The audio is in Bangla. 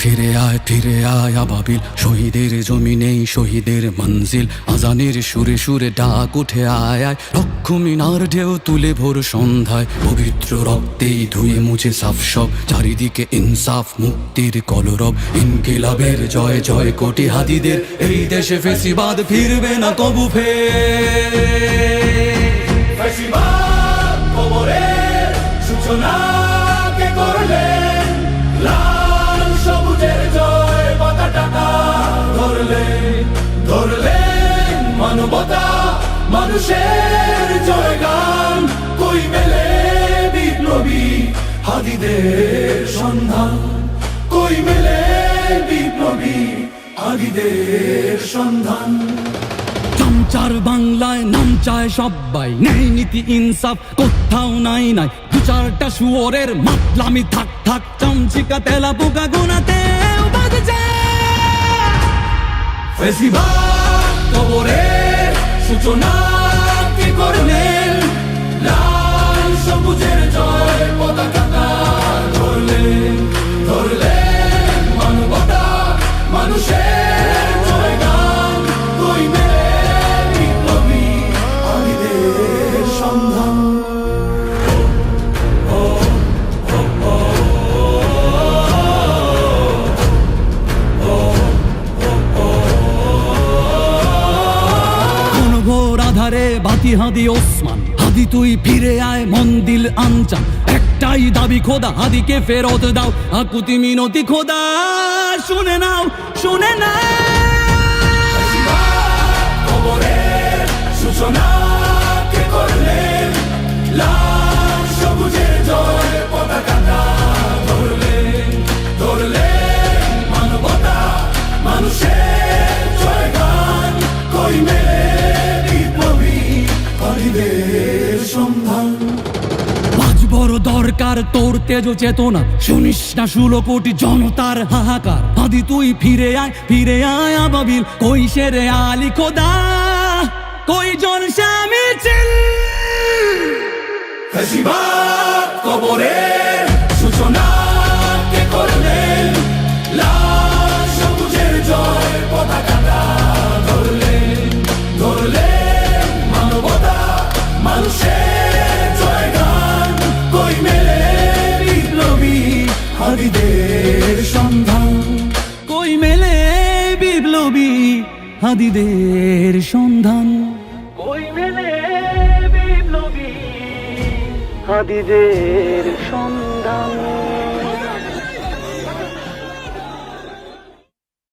ফিরে আয় আবাবিল, শহীদের জমিনেই শহীদের মঞ্জিল। আজানের সুরে সুরে ডাক উঠে আয় আয়, লক্ষ মিনার ঢেউ তুলে ভোর সন্ধ্যায়। পবিত্র রক্তেই ধুয়ে মুছে সাফ সব, চারিদিকে ইনসাফ মুক্তির কলরব। ইনকিলাবের জয় জয় কোটি হাদিদের, এই দেশে ফেসিবাদ ফিরবে না কবু ফেসিবাদ কবরের সূচনা কে করলেন, লাল সবুজের জয় পতাকা ধরলেন মানবতা মানুষের জয়গান। কই মেলে বিপ্লবী হাদিদের সন্ধান, কই মেলে বিপ্লবী হাদিদের সন্ধান। চামচার বাংলায় নাম চায় সবাই, ন্যায় নীতি ইনসাফ কোথাও নাই নাই। দু চারটা শুয়োরের মাতলামি থাক থাক, চামচিকা তেলা পোকা গোনাতে ফেসিবাদ কবরের সূচনা কে করলেন, লাল সবুজের জয় পতাকা ধরলেন মানবতা মানুষের জয়গান। কই মেলে বিপ্লবী হাদিদের সন্ধান। আধারে বাতি হাদি ওসমান, হাদি তুই ফিরে আয় মন্দিল আনচান। একটাই দাবি খোদা, হাদিকে ফেরত দাও, আকুতি মিনতি খোদা শুনে নাও শুনে নাও। কবরের সূচনা কে করলেন, লাল সবুজের জয় পতাকা ধরলেন মানবতা মানুষের জয়গান। কই মেলে বিপ্লবী হাদিদের সন্ধান। আজ বড় দরকার তোর তেজ চেতনা, শুনিস না 16 কোটি জনতার হাহাকার। হাদি তুই ফিরে আয় আবাবিল, কই শেরে আলী খোদা, কই জন স্বামী চিল। ফেসিবাদ কবরের সূচনা কে করলেন, লাল সবুজের জয় পতাকা ধরলেন মানবতা মানুষের জয়গান। কই মেলে বিপ্লবী হাদিদের সন্ধান, কই মেলে বিপ্লবী হাদিদের সন্ধান, কই মেলে বিপ্লবী হাদিদের সন্ধান।